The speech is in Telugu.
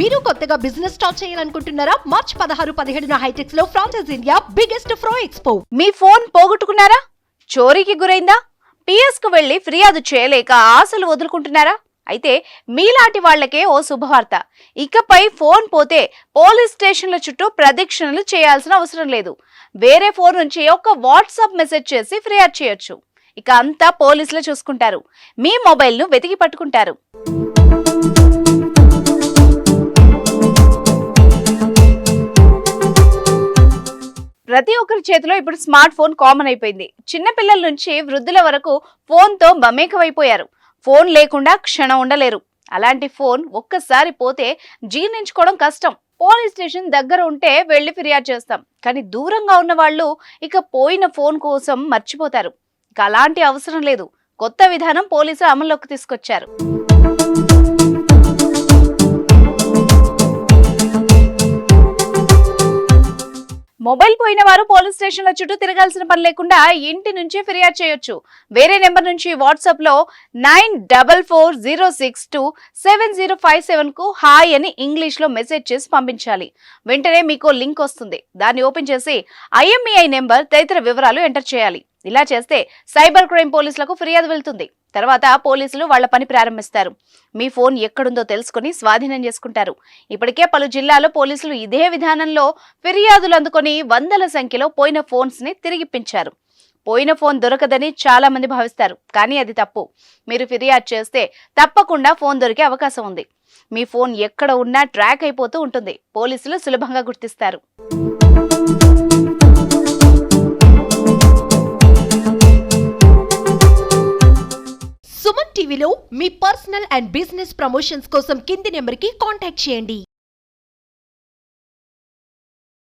మీరు కొత్తగా బిజినెస్ స్టార్ట్ చేయాలనుకుంటున్నారా? మార్చ్ 16-17 హైటెక్స్ లో ఫ్రాన్సెస్ ఇండియా బిగ్గెస్ట్ ఫ్రో ఎక్స్పో. మీ ఫోన్ పోగొట్టుకున్నారా? చోరీకి గురైందా? పిఎస్ కు వెళ్లి ఫిర్యాదు చేయలేక ఆశలు వదులుకుంటున్నారా? అయితే మీలాంటి వాళ్లకే ఓ శుభవార్త. ఇకపై ఫోన్ పోతే పోలీస్ స్టేషన్ల చుట్టూ ప్రదక్షిణలు చేయాల్సిన అవసరం లేదు. వేరే ఫోన్ నుంచి ఒక వాట్సాప్ మెసేజ్ చేసి ఫిర్యాదు చేయొచ్చు. ఇక అంతా పోలీసులు చూసుకుంటారు. మీ మొబైల్ ను వెతికి పట్టుకుంటారు. ప్రతి ఒక్కరి చేతిలో ఇప్పుడు స్మార్ట్ ఫోన్ కామన్ అయిపోయింది. చిన్న పిల్లల నుంచి వృద్ధుల వరకు ఫోన్ తో మమేకమైపోయారు. ఫోన్ లేకుండా క్షణం ఉండలేరు. అలాంటి ఫోన్ ఒక్కసారి పోతే జీర్ణించుకోవడం కష్టం. పోలీస్ స్టేషన్ దగ్గర ఉంటే వెళ్లి ఫిర్యాదు చేస్తాం, కానీ దూరంగా ఉన్న వాళ్ళు ఇక పోయిన ఫోన్ కోసం మర్చిపోతారు. ఇక అలాంటి అవసరం లేదు. కొత్త విధానం పోలీసులు అమల్లోకి తీసుకొచ్చారు. మొబైల్ పోయిన వారు పోలీస్ స్టేషన్ల చుట్టూ తిరగాల్సిన పని లేకుండా ఇంటి నుంచే ఫిర్యాదు చేయొచ్చు. వేరే నెంబర్ నుంచి వాట్సాప్ లో 9440627057 కు హాయ్ అని ఇంగ్లీష్ లో మెసేజ్ చేసి పంపించాలి. వెంటనే మీకు లింక్ వస్తుంది. దాన్ని ఓపెన్ చేసి IMEI నెంబర్ తదితర వివరాలు ఎంటర్ చేయాలి. ఇలా చేస్తే సైబర్ క్రైమ్ పోలీసులకు ఫిర్యాదు వెళ్తుంది. తర్వాత పోలీసులు వాళ్ల పని ప్రారంభిస్తారు. మీ ఫోన్ ఎక్కడుందో తెలుసుకుని స్వాధీనం చేసుకుంటారు. ఇప్పటికే పలు జిల్లాల్లో పోలీసులు ఇదే విధానంలో ఫిర్యాదులు అందుకొని వందల సంఖ్యలో పోయిన ఫోన్స్ ని తిరిగిప్పించారు. పోయిన ఫోన్ దొరకదని చాలా మంది భావిస్తారు, కానీ అది తప్పు. మీరు ఫిర్యాదు చేస్తే తప్పకుండా ఫోన్ దొరికే అవకాశం ఉంది. మీ ఫోన్ ఎక్కడ ఉన్నా ట్రాక్ అయిపోతూ ఉంటుంది. పోలీసులు సులభంగా గుర్తిస్తారు. సుమన్ టీవీలో మీ పర్సనల్ అండ్ బిజినెస్ ప్రమోషన్స్ కోసం కింది నెంబర్కి కాంటాక్ట్ చేయండి.